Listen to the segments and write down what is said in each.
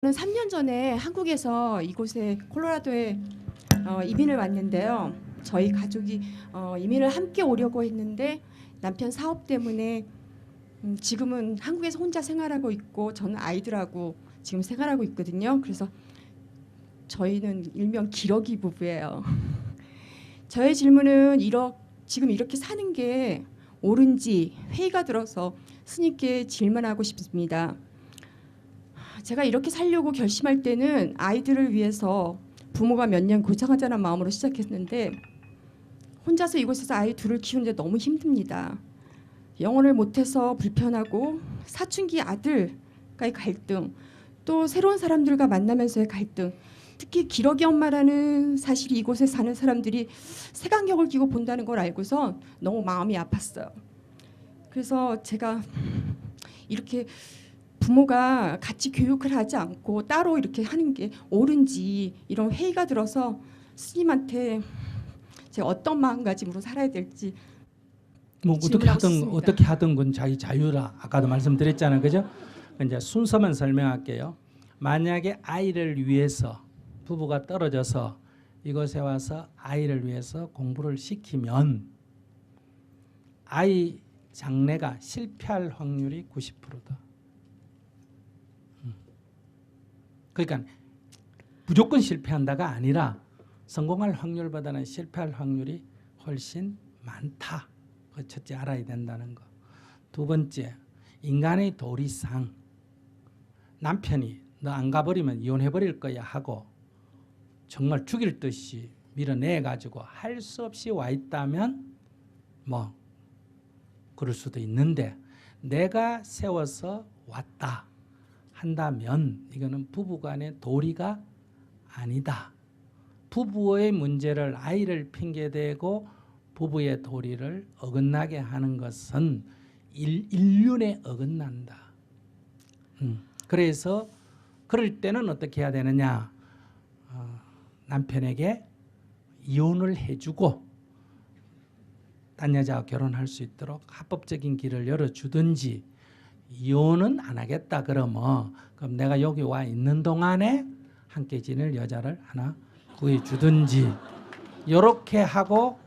저는 3년 전에 한국에서 이곳에 콜로라도에 이민을 왔는데요. 저희 가족이 이민을 함께 오려고 했는데 남편 사업 때문에 지금은 한국에서 혼자 생활하고 있고 저는 아이들하고 지금 생활하고 있거든요. 그래서 저희는 일명 기러기 부부예요. 저의 질문은 지금 이렇게 사는 게 옳은지 회의가 들어서 스님께 질문하고 싶습니다. 제가 이렇게 살려고 결심할 때는 아이들을 위해서 부모가 몇 년 고생하자는 마음으로 시작했는데 혼자서 이곳에서 아이 둘을 키우는데 너무 힘듭니다. 영어를 못해서 불편하고 사춘기 아들과의 갈등, 또 새로운 사람들과 만나면서의 갈등, 특히 기러기 엄마라는 사실이 이곳에 사는 사람들이 색안경을 끼고 본다는 걸 알고서 너무 마음이 아팠어요. 그래서 제가 이렇게 부모가 같이 교육을 하지 않고 따로 이렇게 하는 게 옳은지 이런 회의가 들어서 스님한테 제가 어떤 마음가짐으로 살아야 될지 뭐 질문하고 싶습니다. 어떻게 하든 건 자기 자유라 아까도 말씀드렸잖아요, 그죠? 이제 순서만 설명할게요. 만약에 아이를 위해서 부부가 떨어져서 이곳에 와서 아이를 위해서 공부를 시키면 아이 장래가 실패할 확률이 90%다. 그러니까 무조건 실패한다가 아니라 성공할 확률보다는 실패할 확률이 훨씬 많다. 그 첫째 알아야 된다는 거. 두 번째, 인간의 도리상 남편이 너 안 가버리면 이혼해버릴 거야 하고 정말 죽일 듯이 밀어내가지고 할 수 없이 와 있다면 뭐 그럴 수도 있는데 내가 세워서 왔다 한다면 이거는 부부간의 도리가 아니다. 부부의 문제를 아이를 핑계대고 부부의 도리를 어긋나게 하는 것은 인륜에 어긋난다. 그래서 그럴 때는 어떻게 해야 되느냐? 남편에게 이혼을 해주고 딴 여자와 결혼할 수 있도록 합법적인 길을 열어주든지, 이혼은 안 하겠다 그러면 그럼 내가 여기 와 있는 동안에 함께 지낼 여자를 하나 구해주든지 이렇게 하고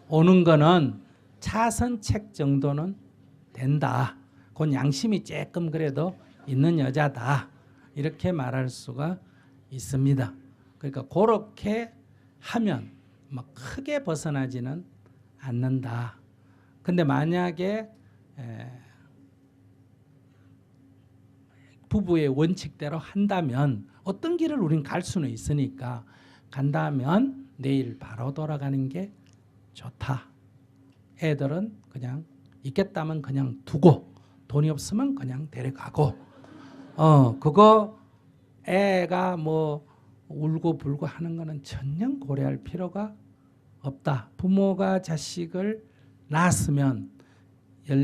오는 거는 차선책 정도는 된다. 그건 양심이 조금 그래도 있는 여자다. 이렇게 말할 수가 있습니다. 그러니까 그렇게 하면 막 크게 벗어나지는 않는다. 근데 만약에 부부의 원칙대로 한다면 어떤 길을 우린 갈 수는 있으니까 간다면 내일 바로 돌아가는 게 좋다. 애들은 그냥 있겠다면 그냥 두고 돈이 없으면 그냥 데려가고 그거 애가 뭐 울고 불고 하는 거는 전혀 고려할 필요가 없다. 부모가 자식을 낳았으면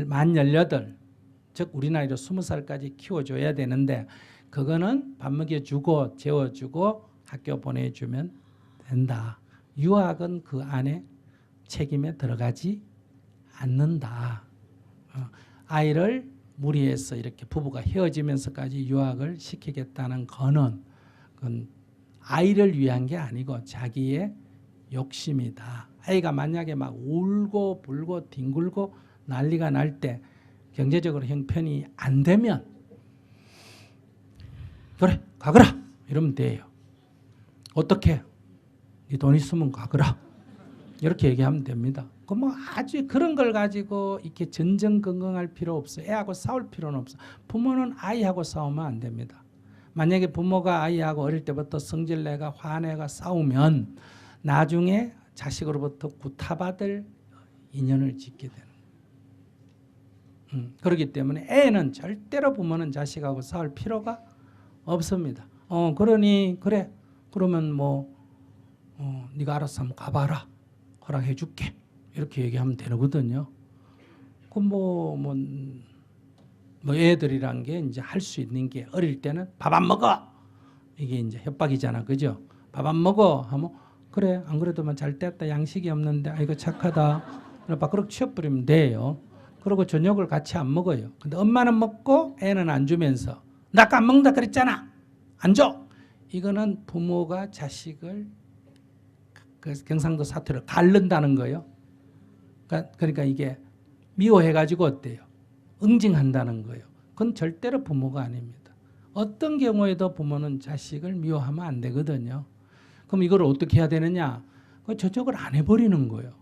만 18, 즉 우리 나이로 20살까지 키워줘야 되는데 그거는 밥 먹여주고 재워주고 학교 보내주면 된다. 유학은 그 안에 책임에 들어가지 않는다. 아이를 무리해서 이렇게 부부가 헤어지면서까지 유학을 시키겠다는 거는 그건 아이를 위한 게 아니고 자기의 욕심이다. 아이가 만약에 막 울고 불고 뒹굴고 난리가 날 때 경제적으로 형편이 안 되면 그래 가거라 이러면 돼요. 어떻게? 네 돈 있으면 가거라 이렇게 얘기하면 됩니다. 그 뭐 아주 그런 걸 가지고 이렇게 전전긍긍할 필요 없어. 애하고 싸울 필요는 없어. 부모는 아이하고 싸우면 안 됩니다. 만약에 부모가 아이하고 어릴 때부터 성질내가 화내가 싸우면 나중에 자식으로부터 구타받을 인연을 짓게 되는. 그렇기 때문에 애는 절대로 부모는 자식하고 싸울 필요가 없습니다. 그러니 그래 그러면 뭐 네가 알아서 한번 가봐라 허락해 줄게 이렇게 얘기하면 되거든요. 그 뭐 애들이란 게 이제 할 수 있는 게 어릴 때는 밥 안 먹어 이게 이제 협박이잖아, 그죠? 밥 안 먹어 하면 그래 안 그래도만 잘 됐다 양식이 없는데 아이고 착하다 밖으로 치워버리면 돼요. 그리고 저녁을 같이 안 먹어요. 근데 엄마는 먹고 애는 안 주면서 나 아까 안 먹는다 그랬잖아 안 줘. 이거는 부모가 자식을 그 경상도 사투리로 가른다는 거예요. 그러니까 이게 미워해가지고 어때요? 응징한다는 거예요. 그건 절대로 부모가 아닙니다. 어떤 경우에도 부모는 자식을 미워하면 안 되거든요. 그럼 이걸 어떻게 해야 되느냐? 저쪽을 안 해버리는 거예요.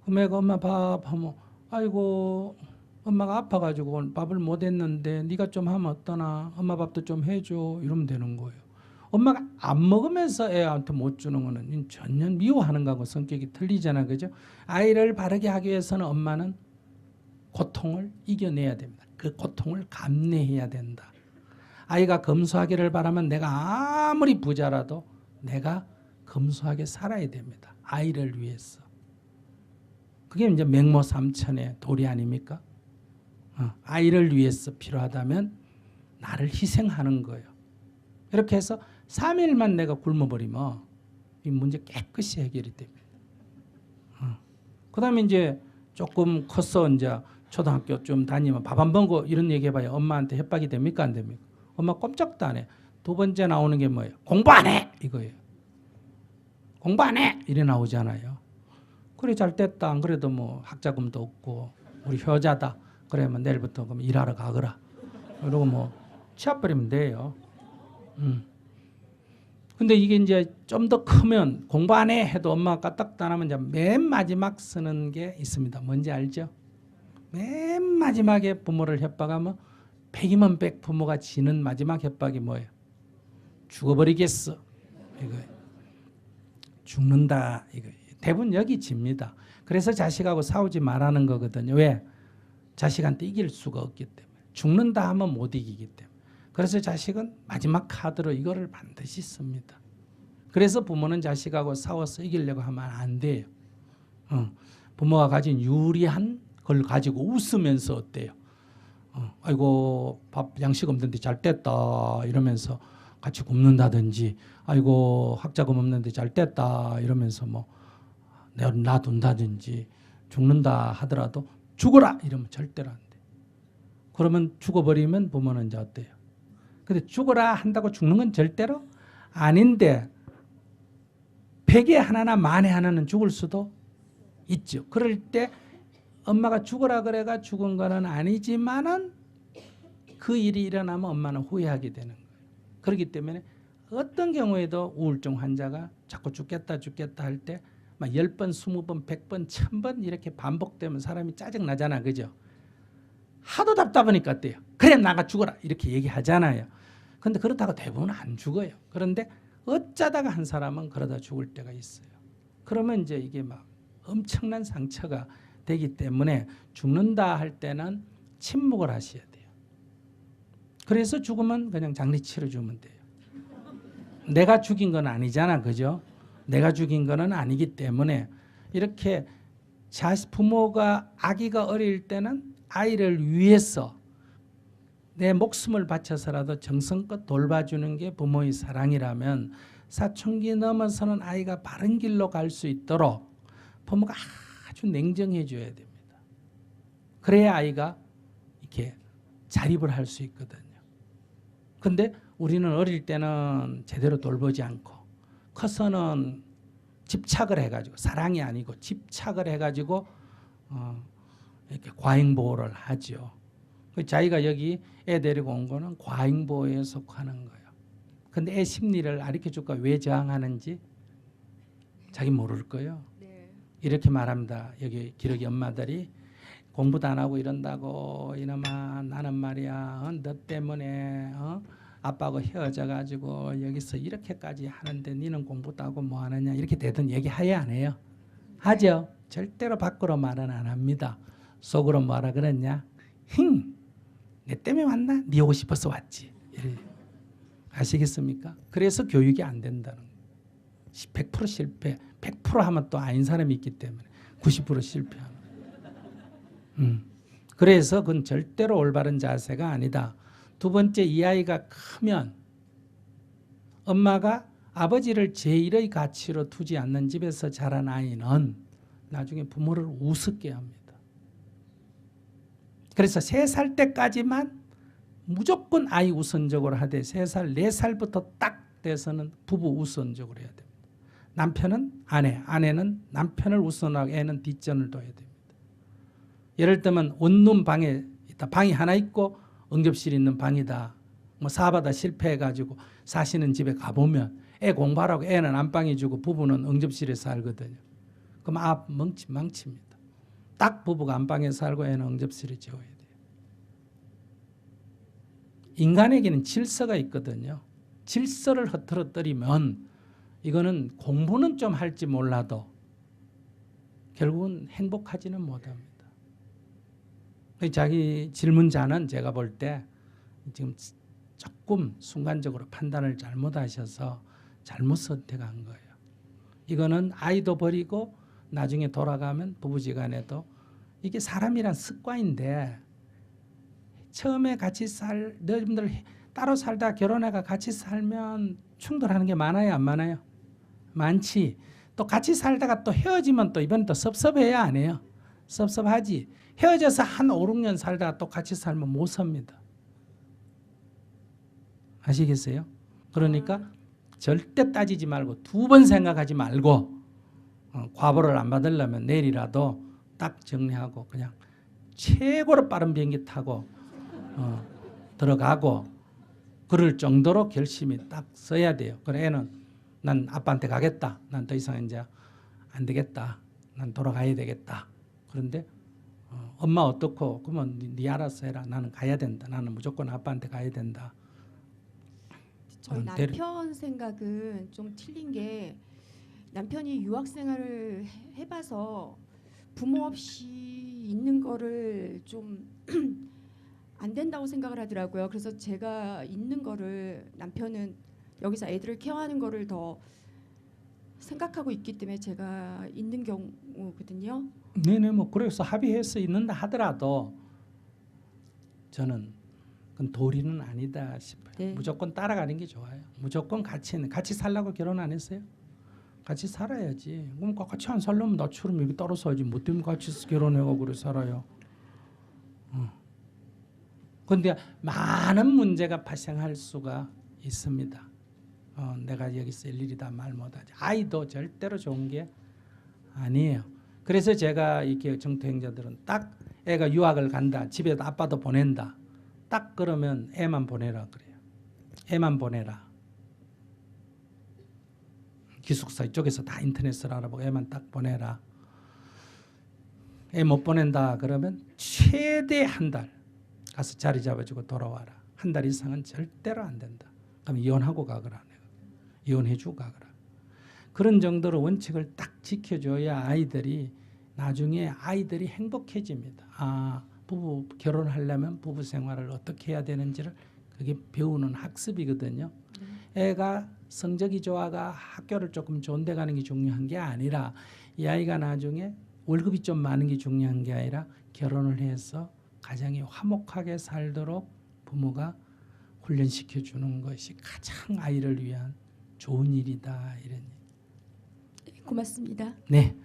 그럼 애가 엄마 밥 하면 아이고 엄마가 아파가지고 오늘 밥을 못 했는데 네가 좀 하면 어떠나? 엄마 밥도 좀 해줘. 이러면 되는 거예요. 엄마가 안 먹으면서 애한테 못 주는 거는 전혀 미워하는 거하고 성격이 틀리잖아. 그죠? 아이를 바르게 하기 위해서는 엄마는 고통을 이겨내야 됩니다. 그 고통을 감내해야 된다. 아이가 검소하기를 바라면 내가 아무리 부자라도 내가 검소하게 살아야 됩니다. 아이를 위해서. 그게 이제 맹모 삼천의 도리 아닙니까? 아이를 위해서 필요하다면 나를 희생하는 거예요. 이렇게 해서 3일만 내가 굶어버리면 이 문제 깨끗이 해결이 됩니다. 그 다음에 이제 조금 컸어. 이제 초등학교 좀 다니면 밥 안 먹고 이런 얘기 해봐요. 엄마한테 협박이 됩니까? 안 됩니까? 엄마 꼼짝도 안 해. 두 번째 나오는 게 뭐예요? 공부 안 해! 이거예요. 공부 안 해! 이래 나오잖아요. 그래 잘 됐다. 안 그래도 뭐 학자금도 없고 우리 효자다. 그러면 내일부터 그럼 일하러 가거라. 그러고 뭐 치워버리면 돼요. 근데 이게 이제 좀 더 크면 공부 안 해 해도 엄마가 까딱도 안 하면 이제 맨 마지막 쓰는 게 있습니다. 뭔지 알죠? 맨 마지막에 부모를 협박하면 100이면 100 부모가 지는 마지막 협박이 뭐예요? 죽어버리겠어. 이거예요. 죽는다. 이거예요. 대부분 여기 집니다. 그래서 자식하고 싸우지 말라는 거거든요. 왜? 자식한테 이길 수가 없기 때문에. 죽는다 하면 못 이기기 때문에. 그래서 자식은 마지막 카드로 이거를 반드시 씁니다. 그래서 부모는 자식하고 싸워서 이기려고 하면 안 돼요. 부모가 가진 유리한 걸 가지고 웃으면서 어때요? 아이고 밥 양식 없는데 잘 됐다 이러면서 같이 굶는다든지 아이고 학자금 없는데 잘 됐다 이러면서 뭐 내가 놔둔다든지 죽는다 하더라도 죽어라 이러면 절대로 안 돼. 그러면 죽어버리면 부모는 이제 어때요? 근데 죽어라 한다고 죽는 건 절대로 아닌데 100에 하나나 만에 하나는 죽을 수도 있죠. 그럴 때 엄마가 죽어라 그래가 죽은 거는 아니지만은 그 일이 일어나면 엄마는 후회하게 되는 거예요. 그렇기 때문에 어떤 경우에도 우울증 환자가 자꾸 죽겠다 할 때 막 10번, 20번, 100번, 1000번 이렇게 반복되면 사람이 짜증나잖아. 그죠? 하도 답답하니까 어때요? 그래 나가 죽어라 이렇게 얘기하잖아요. 그런데 그렇다고 대부분 안 죽어요. 그런데 어쩌다가 한 사람은 그러다 죽을 때가 있어요. 그러면 이제 이게 막 엄청난 상처가 되기 때문에 죽는다 할 때는 침묵을 하셔야 돼요. 그래서 죽으면 그냥 장례치러 주면 돼요. 내가 죽인 건 아니잖아. 그죠? 내가 죽인 거는 아니기 때문에 이렇게 부모가 아기가 어릴 때는 아이를 위해서 내 목숨을 바쳐서라도 정성껏 돌봐주는 게 부모의 사랑이라면 사춘기 넘어서는 아이가 바른 길로 갈 수 있도록 부모가 아주 냉정해 줘야 됩니다. 그래야 아이가 이렇게 자립을 할 수 있거든요. 근데 우리는 어릴 때는 제대로 돌보지 않고 커서는 집착을 해가지고 사랑이 아니고 집착을 해가지고 이렇게 과잉보호를 하죠. 자기가 여기 애 데리고 온 거는 과잉보호에 속하는 거예요. 근데 애 심리를 가르쳐줄까 왜 저항하는지 자기 모를 거예요. 네. 이렇게 말합니다. 여기 기러기 엄마들이 공부도 안 하고 이런다고 이놈아 나는 말이야 너 때문에 아빠하고 헤어져 가지고 여기서 이렇게까지 하는데 니는 공부도 하고 뭐 하느냐 이렇게 되든 얘기해야 안 해요? 하죠. 절대로 밖으로 말은 안 합니다. 속으로 뭐라 그랬냐? 내 때문에 왔나? 니 오고 싶어서 왔지. 아시겠습니까? 그래서 교육이 안 된다는 거예요. 100% 실패. 100% 하면 또 아닌 사람이 있기 때문에 90% 실패하는 거예요. 그래서 그건 절대로 올바른 자세가 아니다. 두 번째, 이 아이가 크면 엄마가 아버지를 제1의 가치로 두지 않는 집에서 자란 아이는 나중에 부모를 우습게 합니다. 그래서 3살 때까지만 무조건 아이 우선적으로 하되 3살, 4살부터 딱 돼서는 부부 우선적으로 해야 됩니다. 남편은 아내, 아내는 남편을 우선하고 애는 뒷전을 둬야 됩니다. 예를 들면 원룸 방에 있다. 방이 하나 있고 응급실이 있는 방이다. 뭐 사업하다 실패해가지고 사시는 집에 가보면 애 공부하라고 애는 안방에 주고 부부는 응급실에 살거든요. 그럼 망칩니다. 딱 부부가 안방에 살고 애는 응급실에 재워야 돼요. 인간에게는 질서가 있거든요. 질서를 흐트러뜨리면 이거는 공부는 좀 할지 몰라도 결국은 행복하지는 못합니다. 자기 질문자는 제가 볼 때 지금 조금 순간적으로 판단을 잘못하셔서 잘못 선택한 거예요. 이거는 아이도 버리고 나중에 돌아가면 부부지간에도 이게 사람이란 습관인데 처음에 같이 너희들 따로 살다 결혼해가 같이 살면 충돌하는 게 많아요, 안 많아요? 많지. 또 같이 살다가 또 헤어지면 또 이번 또 섭섭해야 안 해요? 섭섭하지. 헤어져서 한 5, 6년 살다가 또 같이 살면 못 삽니다. 아시겠어요? 그러니까 절대 따지지 말고 2번 생각하지 말고 과보를 안 받으려면 내일이라도 딱 정리하고 그냥 최고로 빠른 비행기 타고 들어가고 그럴 정도로 결심이 딱 써야 돼요. 그래 애는 난 아빠한테 가겠다. 난 더 이상 이제 안 되겠다. 난 돌아가야 되겠다. 그런데 엄마 어떻고? 그러면 네 알아서 해라. 나는 가야 된다. 나는 무조건 아빠한테 가야 된다. 저희 남편 생각은 좀 틀린 게 남편이 유학 생활을 해봐서 부모 없이 있는 거를 좀 안 된다고 생각을 하더라고요. 그래서 제가 있는 거를 남편은 여기서 애들을 케어하는 거를 더 생각하고 있기 때문에 제가 있는 경우거든요. 네네 뭐 그래서 합의해서 있는다 하더라도 저는 그건 도리는 아니다 싶어요. 네. 무조건 따라가는 게 좋아요. 무조건 같이 살라고 결혼 안 했어요? 같이 살아야지. 그럼 같이 안 살려면 나처럼 여기 따로 살지. 뭐 때문에 같이 결혼해가고 그래 살아요. 그런데 많은 문제가 발생할 수가 있습니다. 내가 여기 쓸 일이다 말 못하지. 아이도 절대로 좋은 게 아니에요. 그래서 제가 이렇게 정토행자들은 딱 애가 유학을 간다. 집에 아빠도 보낸다. 딱 그러면 애만 보내라 그래요. 애만 보내라. 기숙사 이쪽에서 다 인터넷을 알아보고 애만 딱 보내라. 애 못 보낸다 그러면 최대 한 달 가서 자리 잡아주고 돌아와라. 한 달 이상은 절대로 안 된다. 그럼 이혼하고 가거라. 이혼해주고 가거라. 그런 정도로 원칙을 딱 지켜줘야 아이들이 나중에 아이들이 행복해집니다. 부부 결혼하려면 부부 생활을 어떻게 해야 되는지를 그게 배우는 학습이거든요. 애가 성적이 좋아가 학교를 조금 좋은 데 가는 게 중요한 게 아니라 이 아이가 나중에 월급이 좀 많은 게 중요한 게 아니라 결혼을 해서 가정이 화목하게 살도록 부모가 훈련시켜 주는 것이 가장 아이를 위한 좋은 일이다. 이런. 고맙습니다. 네.